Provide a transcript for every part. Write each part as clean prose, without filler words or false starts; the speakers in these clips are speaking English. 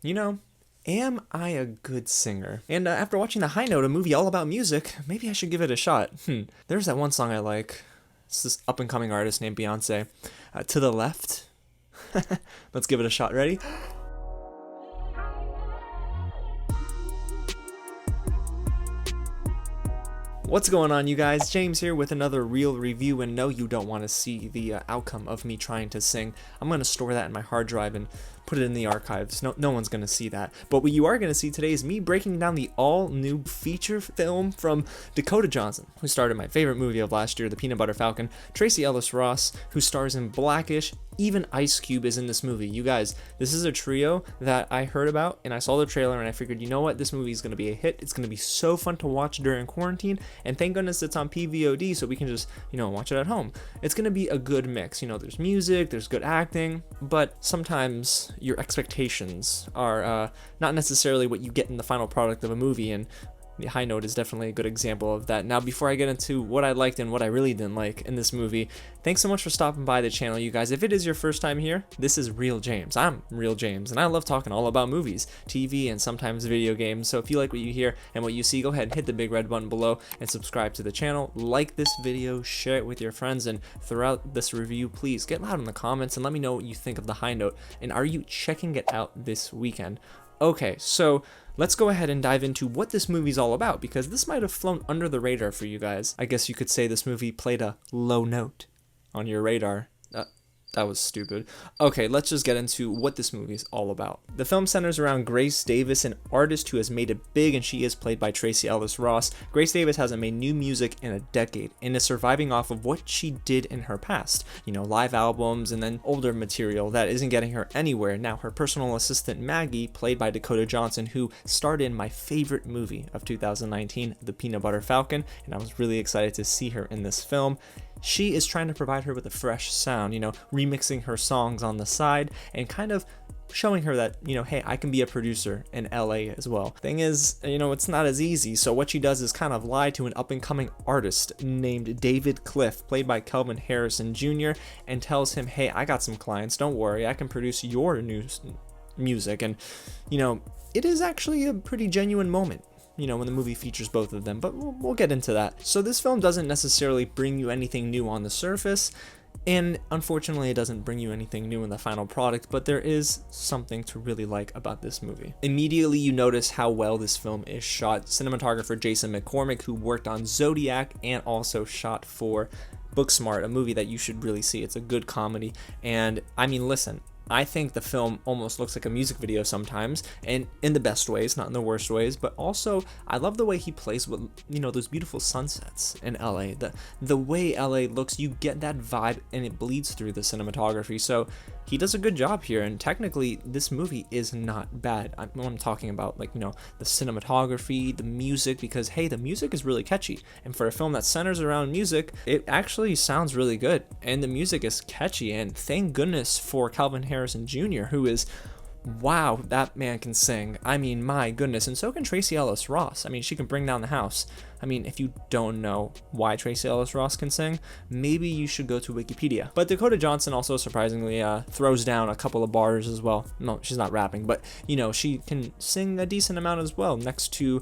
you know, am I a good singer? And after watching The High Note, a movie all about music, maybe I should give it a shot. There's that one song I like. It's this up-and-coming artist named Beyonce. To the Left. Let's give it a shot. Ready? What's going on, you guys? James here with another real review, and no, you don't want to see the outcome of me trying to sing. I'm going to store that in my hard drive and put it in the archives. No one's going to see that. But what you are going to see today is me breaking down the all-new feature film from Dakota Johnson, who starred in my favorite movie of last year, The Peanut Butter Falcon, Tracee Ellis Ross, who stars in Blackish. Even Ice Cube is in this movie. You guys, this is a trio that I heard about, and I saw the trailer, and I figured, you know what, this movie is going to be a hit. It's going to be so fun to watch during quarantine, and thank goodness it's on PVOD, so we can just, watch it at home. It's going to be a good mix. There's music, there's good acting, but sometimes your expectations are not necessarily what you get in the final product of a movie, and The High Note is definitely a good example of that. Now, before I get into what I liked and what I really didn't like in this movie, thanks so much for stopping by the channel, you guys. If it is your first time here, this is Real James. I'm Real James, and I love talking all about movies, TV, and sometimes video games. So if you like what you hear and what you see, go ahead and hit the big red button below and subscribe to the channel. Like this video, share it with your friends, and throughout this review, please get loud in the comments and let me know what you think of The High Note, and are you checking it out this weekend? Okay, so let's go ahead and dive into what this movie's all about, because this might have flown under the radar for you guys. I guess you could say this movie played a low note on your radar. That was stupid. Okay, let's just get into what this movie is all about. The film centers around Grace Davis, an artist who has made it big, and she is played by Tracee Ellis Ross. Grace Davis hasn't made new music in a decade and is surviving off of what she did in her past. Live albums and then older material that isn't getting her anywhere. Now, her personal assistant Maggie, played by Dakota Johnson, who starred in my favorite movie of 2019, The Peanut Butter Falcon, and I was really excited to see her in this film. She is trying to provide her with a fresh sound, remixing her songs on the side and kind of showing her that, hey, I can be a producer in LA as well. Thing is, it's not as easy. So what she does is kind of lie to an up-and-coming artist named David Cliff, played by Kelvin Harrison Jr., and tells him, hey, I got some clients. Don't worry, I can produce your new music. And, it is actually a pretty genuine moment, when the movie features both of them, but we'll get into that. So this film doesn't necessarily bring you anything new on the surface, and unfortunately it doesn't bring you anything new in the final product, but there is something to really like about this movie. Immediately you notice how well this film is shot. Cinematographer Jason McCormick, who worked on Zodiac and also shot for Booksmart, a movie that you should really see. It's a good comedy, and I mean, listen, I think the film almost looks like a music video sometimes, and in the best ways, not in the worst ways, but also I love the way he plays with, those beautiful sunsets in LA. The way LA looks, you get that vibe and it bleeds through the cinematography. So he does a good job here, and technically this movie is not bad. I'm talking about, the cinematography, the music, because hey, the music is really catchy, and for a film that centers around music, it actually sounds really good, and the music is catchy, and thank goodness for Kelvin Harrison Jr., who is, wow, that man can sing. I mean, my goodness. And so can Tracee Ellis Ross. I mean, she can bring down the house. I mean, if you don't know why Tracee Ellis Ross can sing, maybe you should go to Wikipedia. But Dakota Johnson also surprisingly throws down a couple of bars as well. No, she's not rapping, but she can sing a decent amount as well next to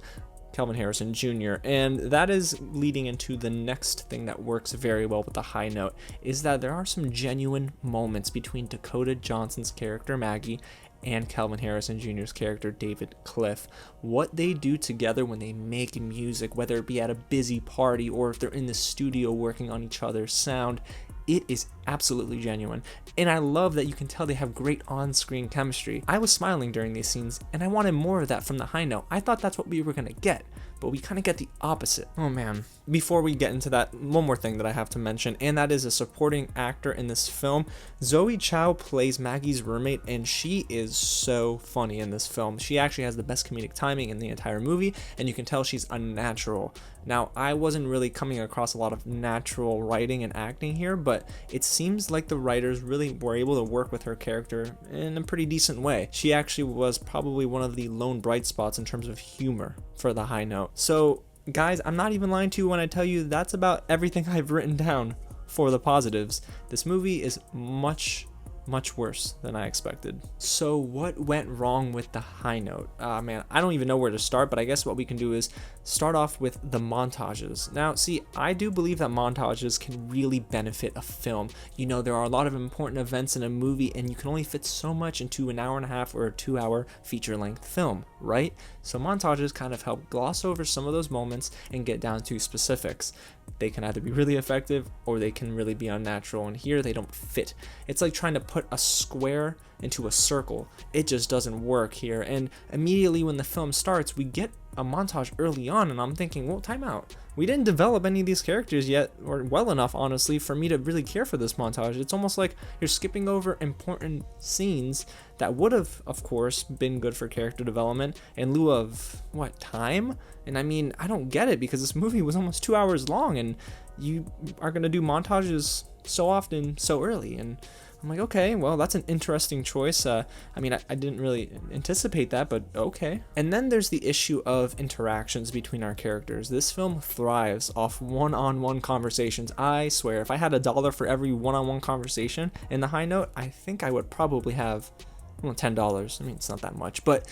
Kelvin Harrison Jr. And that is leading into the next thing that works very well with The High Note, is that there are some genuine moments between Dakota Johnson's character Maggie and Kelvin Harrison Jr.'s character David Cliff. What they do together when they make music, whether it be at a busy party or if they're in the studio working on each other's sound, it is absolutely genuine, and I love that you can tell they have great on-screen chemistry. I was smiling during these scenes, and I wanted more of that from The High Note. I thought that's what we were gonna get, but we kind of get the opposite. Oh man. Before we get into that, one more thing that I have to mention, and that is a supporting actor in this film. Zoe Chow plays Maggie's roommate, and she is so funny in this film. She actually has the best comedic timing in the entire movie, and you can tell she's unnatural. Now, I wasn't really coming across a lot of natural writing and acting here, but it seems like the writers really were able to work with her character in a pretty decent way. She actually was probably one of the lone bright spots in terms of humor for The High Note. So, guys, I'm not even lying to you when I tell you that's about everything I've written down for the positives. This movie is much much worse than I expected. So what went wrong with the high note? Man, I don't even know where to start, but I guess what we can do is start off with the montages. Now, see, I do believe that montages can really benefit a film. You know, there are a lot of important events in a movie, and you can only fit so much into an hour and a half or a 2-hour feature-length film, right? So montages kind of help gloss over some of those moments and get down to specifics. They can either be really effective or they can really be unnatural, and here they don't fit. It's like trying to put a square into a circle. It just doesn't work here, and immediately when the film starts, we get a montage early on, and I'm thinking, well, time out. We didn't develop any of these characters yet, or well enough, honestly, for me to really care for this montage. It's almost like you're skipping over important scenes that would have, of course, been good for character development in lieu of, what, time? And I mean, I don't get it, because this movie was almost 2 hours long, and you are going to do montages so often, so early, and I'm like, okay, well, that's an interesting choice. I mean, I didn't really anticipate that, but okay. And then there's the issue of interactions between our characters. This film thrives off one-on-one conversations. I swear, if I had $1 for every one-on-one conversation in the high note, I think I would probably have, well, $10. I mean, it's not that much, but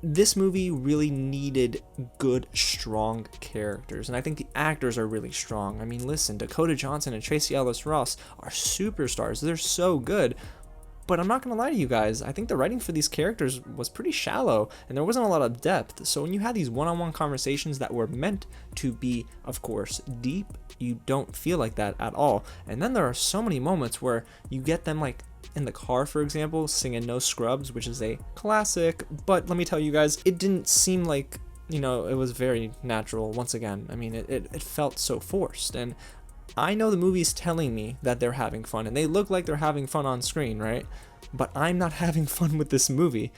this movie really needed good, strong characters, and I think the actors are really strong. I mean, listen, Dakota Johnson and Tracee Ellis Ross are superstars. They're so good, but I'm not gonna lie to you guys, I think the writing for these characters was pretty shallow, and there wasn't a lot of depth. So when you had these one-on-one conversations that were meant to be, of course, deep, you don't feel like that at all. And then there are so many moments where you get them, like, in the car, for example, singing No Scrubs, which is a classic, but let me tell you guys, it didn't seem like, you know, it was very natural. Once again, I mean, it felt so forced, and I know the movie's telling me that they're having fun, and they look like they're having fun on screen, right? But I'm not having fun with this movie.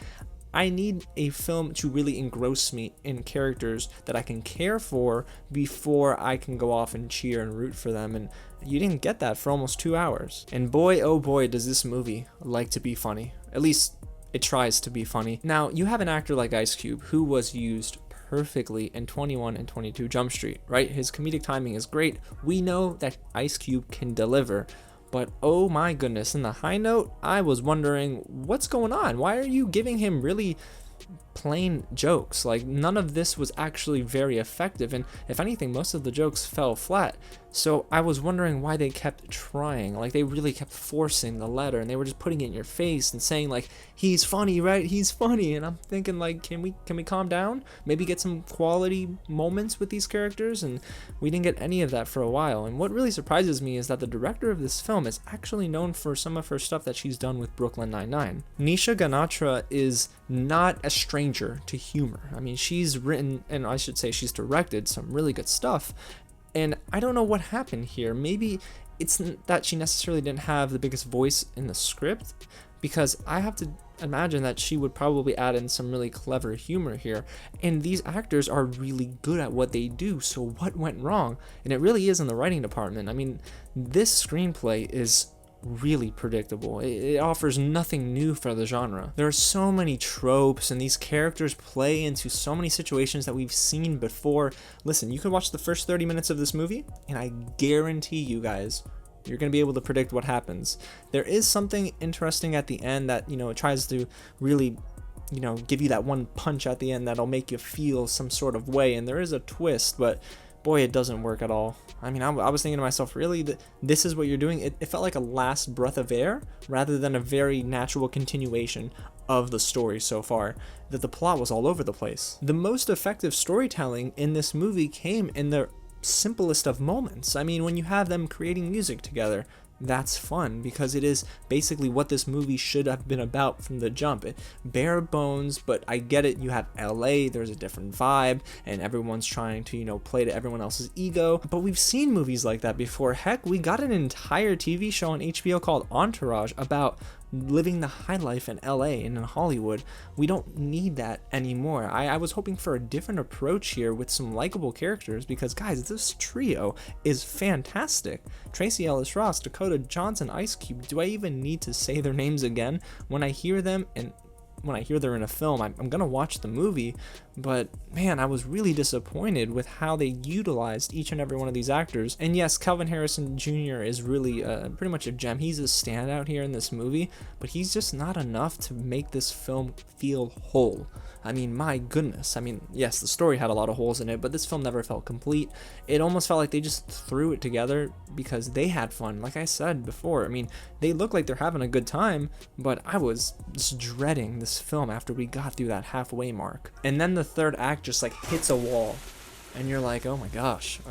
I need a film to really engross me in characters that I can care for before I can go off and cheer and root for them, and you didn't get that for almost 2 hours. And boy, oh boy, does this movie like to be funny. At least it tries to be funny. Now, you have an actor like Ice Cube who was used perfectly in 21 and 22 Jump Street, right? His comedic timing is great. We know that Ice Cube can deliver. But oh my goodness, in the high note, I was wondering, what's going on? Why are you giving him really plain jokes? Like, none of this was actually very effective, and if anything, most of the jokes fell flat. So I was wondering why they kept trying. Like, they really kept forcing the letter, and they were just putting it in your face and saying, like, he's funny, right? He's funny. And I'm thinking, like, can we calm down? Maybe get some quality moments with these characters? And we didn't get any of that for a while. And what really surprises me is that the director of this film is actually known for some of her stuff that she's done with Brooklyn Nine-Nine. Nisha Ganatra is not a stranger to humor. I mean, she's written, and I should say she's directed, some really good stuff. And I don't know what happened here. Maybe it's that she necessarily didn't have the biggest voice in the script, because I have to imagine that she would probably add in some really clever humor here. And these actors are really good at what they do, so what went wrong? And it really is in the writing department. I mean, this screenplay is really predictable. It offers nothing new for the genre. There are so many tropes, and these characters play into so many situations that we've seen before. Listen, you can watch the first 30 minutes of this movie, and I guarantee you guys, you're going to be able to predict what happens. There is something interesting at the end that, you know, it tries to really, you know, give you that one punch at the end that'll make you feel some sort of way, and there is a twist, but boy, it doesn't work at all. I mean, I was thinking to myself, really, this is what you're doing? It felt like a last breath of air rather than a very natural continuation of the story so far, that the plot was all over the place. The most effective storytelling in this movie came in the simplest of moments. I mean, when you have them creating music together, that's fun, because it is basically what this movie should have been about from the jump. Bare bones, but I get it. You have LA, there's a different vibe, and everyone's trying to, you know, play to everyone else's ego. But we've seen movies like that before. Heck, we got an entire TV show on HBO called Entourage about living the high life in LA and in Hollywood. We don't need that anymore. I was hoping for a different approach here with some likable characters, because guys, this trio is fantastic. Tracee Ellis Ross, Dakota Johnson, Ice Cube, do I even need to say their names again? When I hear them, and when I hear they're in a film, I'm gonna watch the movie, but man, I was really disappointed with how they utilized each and every one of these actors. And yes, Kelvin Harrison Jr. is really pretty much a gem. He's a standout here in this movie, but he's just not enough to make this film feel whole. I mean, my goodness. I mean, yes, the story had a lot of holes in it, but this film never felt complete. It almost felt like they just threw it together because they had fun. Like I said before, I mean, they look like they're having a good time, but I was just dreading this film after we got through that halfway mark. And then the third act just like hits a wall, and you're like, oh my gosh.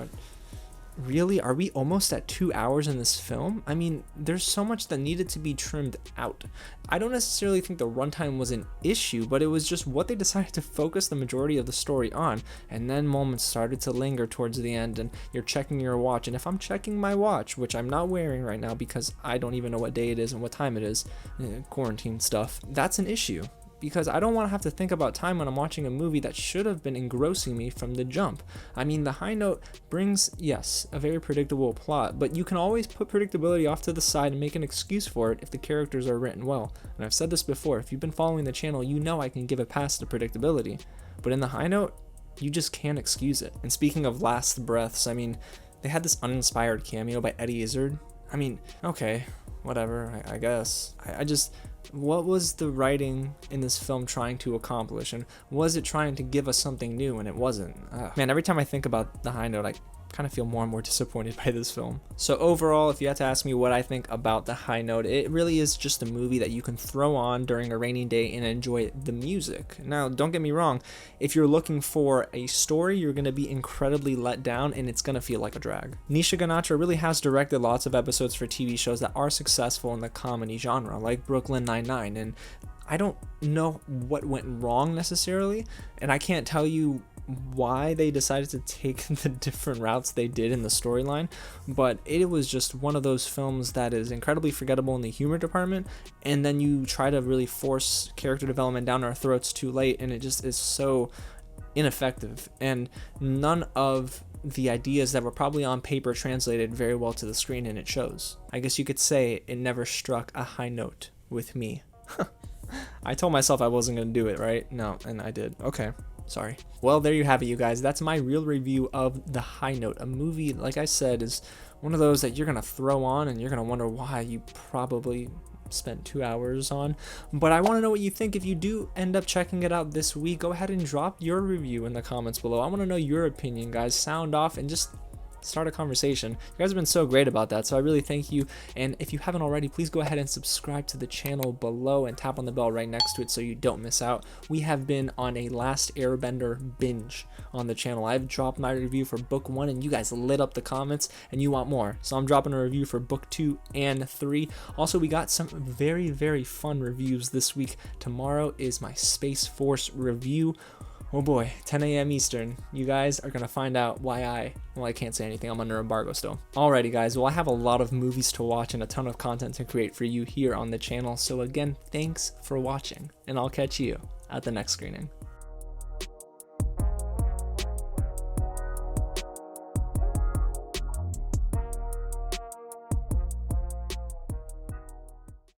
Really? Are we almost at 2 hours in this film? I mean, there's so much that needed to be trimmed out. I don't necessarily think the runtime was an issue, but it was just what they decided to focus the majority of the story on, and then moments started to linger towards the end, and you're checking your watch, and if I'm checking my watch, which I'm not wearing right now because I don't even know what day it is and what time it is, quarantine stuff, that's an issue. Because I don't want to have to think about time when I'm watching a movie that should have been engrossing me from the jump. I mean, The High Note brings, yes, a very predictable plot, but you can always put predictability off to the side and make an excuse for it if the characters are written well. And I've said this before, if you've been following the channel, you know I can give a pass to predictability. But in The High Note, you just can't excuse it. And speaking of last breaths, I mean, they had this uninspired cameo by Eddie Izzard. I mean, okay, whatever, I guess. I just... What was the writing in this film trying to accomplish, and was it trying to give us something new? And it wasn't. Man, every time I think about The High Note, I kind of feel more and more disappointed by this film. So overall, if you had to ask me what I think about The High Note, it really is just a movie that you can throw on during a rainy day and enjoy the music. Now, don't get me wrong, if you're looking for a story, you're going to be incredibly let down and it's going to feel like a drag. Nisha Ganatra really has directed lots of episodes for TV shows that are successful in the comedy genre, like Brooklyn Nine-Nine, and I don't know what went wrong necessarily, and I can't tell you why they decided to take the different routes they did in the storyline, but it was just one of those films that is incredibly forgettable in the humor department, and then you try to really force character development down our throats too late, and it just is so ineffective, and none of the ideas that were probably on paper translated very well to the screen, and it shows. I guess you could say it never struck a high note with me. I told myself I wasn't going to do it, right? No, and I did. Okay. Sorry. Well, there you have it, you guys. That's my real review of The High Note. A movie, like I said, is one of those that you're going to throw on and you're going to wonder why you probably spent 2 hours on. But I want to know what you think. If you do end up checking it out this week, go ahead and drop your review in the comments below. I want to know your opinion, guys. Sound off and just start a conversation. You guys have been so great about that, so I really thank you. And if you haven't already, please go ahead and subscribe to the channel below and tap on the bell right next to it so you don't miss out. We have been on a Last Airbender binge on the channel. I've dropped my review for book 1 and you guys lit up the comments and you want more, so I'm dropping a review for book 2 and 3. Also, we got some very, very fun reviews this week. Tomorrow is my Space Force review. Oh boy, 10 a.m. Eastern. You guys are going to find out why I can't say anything. I'm under embargo still. Alrighty guys, well I have a lot of movies to watch and a ton of content to create for you here on the channel. So again, thanks for watching and I'll catch you at the next screening.